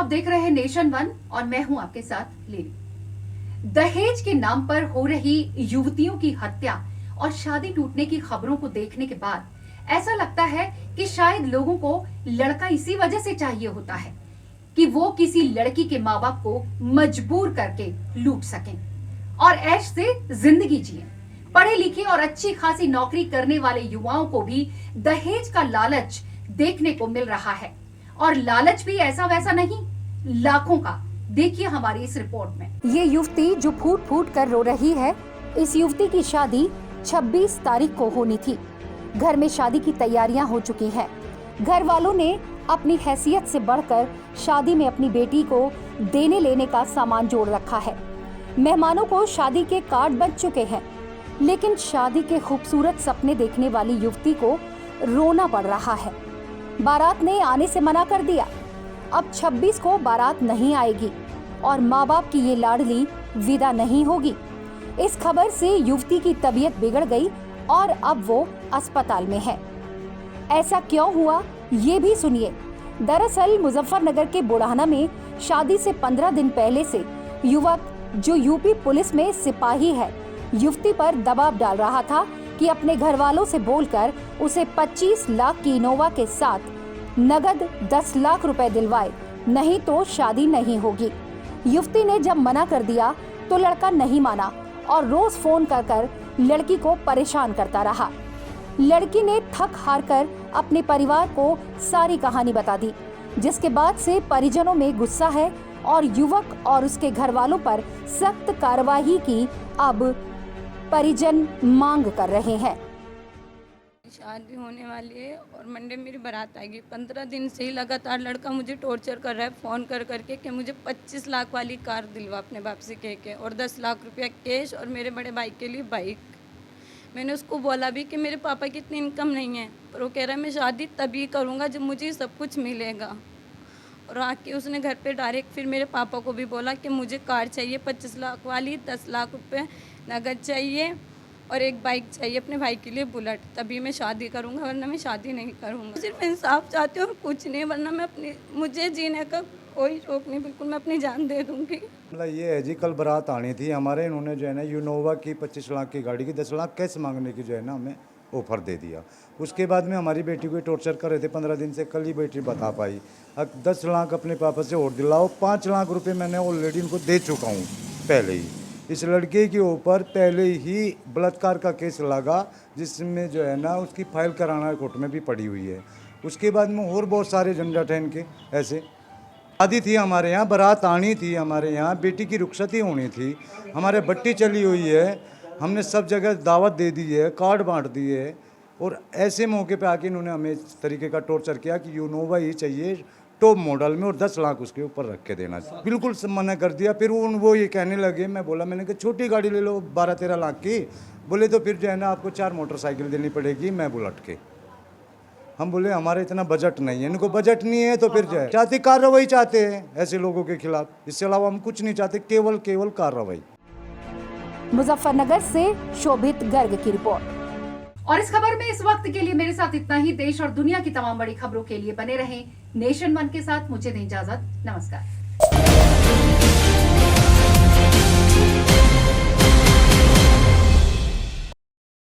देख रहे हैं नेशन वन और मैं हूं आपके साथ लीली। दहेज के नाम पर हो रही युवतियों की हत्या और शादी टूटने की खबरों को देखने के बाद ऐसा लगता है कि शायद लोगों को लड़का इसी वजह से चाहिए होता है कि वो किसी लड़की के माँ बाप को मजबूर करके लूट सकें और ऐश से जिंदगी जिए। पढ़े लिखे और अच्छी खासी नौकरी करने वाले युवाओं को भी दहेज का लालच देखने को मिल रहा है और लालच भी ऐसा वैसा नहीं, लाखों का। देखिए हमारी इस रिपोर्ट में। ये युवती जो फूट फूट कर रो रही है, इस युवती की शादी 26 तारीख को होनी थी। घर में शादी की तैयारियां हो चुकी हैं। घर वालों ने अपनी हैसियत से बढ़कर शादी में अपनी बेटी को देने लेने का सामान जोड़ रखा है। मेहमानों को शादी के कार्ड बच चुके हैं, लेकिन शादी के खूबसूरत सपने देखने वाली युवती को रोना पड़ रहा है। बारात ने आने से मना कर दिया। अब 26 को बारात नहीं आएगी और माँ बाप की ये लाडली विदा नहीं होगी। इस खबर से युवती की तबीयत बिगड़ गई और अब वो अस्पताल में है। ऐसा क्यों हुआ, ये भी सुनिए। दरअसल मुजफ्फरनगर के बुढ़ाना में शादी से 15 दिन पहले से युवक जो यूपी पुलिस में सिपाही है, युवती पर दबाव डाल रहा था कि अपने घर वालों से बोलकर उसे 25 लाख की इनोवा के साथ नगद 10 लाख रुपए दिलवाए, नहीं तो शादी नहीं होगी। युवती ने जब मना कर दिया तो लड़का नहीं माना और रोज फोन कर लड़की को परेशान करता रहा। लड़की ने थक हार कर अपने परिवार को सारी कहानी बता दी, जिसके बाद से परिजनों में गुस्सा है और युवक और उसके घर वालों पर सख्त कार्रवाई की अब परिजन मांग कर रहे हैं। शादी होने वाली है और मंडे मेरी बारात आएगी। 15 दिन से ही लगातार लड़का मुझे टॉर्चर कर रहा है फ़ोन कर करके कि मुझे 25 लाख वाली कार दिलवा अपने बाप से कह के, और 10 लाख रुपया कैश और मेरे बड़े भाई के लिए बाइक। मैंने उसको बोला भी कि मेरे पापा की इतनी इनकम नहीं है, पर वो कह रहा है मैं शादी तभी करूँगा जब मुझे सब कुछ मिलेगा। और आके उसने घर पे डायरेक्ट फिर मेरे पापा को भी बोला कि मुझे कार चाहिए 25 लाख वाली, 10 लाख रुपए नगद चाहिए और एक बाइक चाहिए अपने भाई के लिए बुलेट, तभी मैं शादी करूंगा, वरना मैं शादी नहीं करूंगा। सिर्फ इंसाफ चाहती हूँ और कुछ नहीं, वरना मैं मुझे जीने का कोई शौक नहीं, बिल्कुल मैं अपनी जान दे दूंगी। मतलब ये है जी, कल बारात आनी थी हमारे, इन्होंने जो है ना यूनोवा की 25 लाख की गाड़ी की 10 लाख कैश मांगने की जो है ना हमें ऑफर दे दिया। उसके बाद में हमारी बेटी को टॉर्चर कर रहे थे 15 दिन से, कल ही बेटी बता पाई। अब 10 लाख अपने पापा से और दिलाओ, 5 लाख रुपए मैंने ऑलरेडी इनको दे चुका हूँ पहले ही। इस लड़के के ऊपर पहले ही बलात्कार का केस लगा, जिसमें जो है ना उसकी फाइल कराना कोर्ट में भी पड़ी हुई है। उसके बाद में और बहुत सारे झंझट हैं इनके। ऐसे शादी थी हमारे यहाँ, बारात आनी थी हमारे यहाँ, बेटी की रुखसती होनी थी, हमारे बट्टी चली हुई है, हमने सब जगह दावत दे दी है, कार्ड बांट दिए है, और ऐसे मौके पे आके इन्होंने हमें इस तरीके का टॉर्चर किया कि यूनोवा ही चाहिए टॉप मॉडल में और 10 लाख उसके ऊपर रख के देना। बिल्कुल मना कर दिया। फिर वो ये कहने लगे, मैं बोला, मैंने कहा छोटी गाड़ी ले लो 12-13 लाख की। बोले तो फिर जो है ना आपको 4 मोटरसाइकिल देनी पड़ेगी, मैं बुलेट के। हम बोले हमारा इतना बजट नहीं है। इनको बजट नहीं है तो फिर जो है चाहते कार्रवाई चाहते हैं ऐसे लोगों के खिलाफ, इससे अलावा हम कुछ नहीं चाहते, केवल कार्रवाई। मुजफ्फरनगर से शोभित गर्ग की रिपोर्ट। और इस खबर में इस वक्त के लिए मेरे साथ इतना ही। देश और दुनिया की तमाम बड़ी खबरों के लिए बने रहें नेशन वन के साथ। मुझे दें इजाजत, नमस्कार।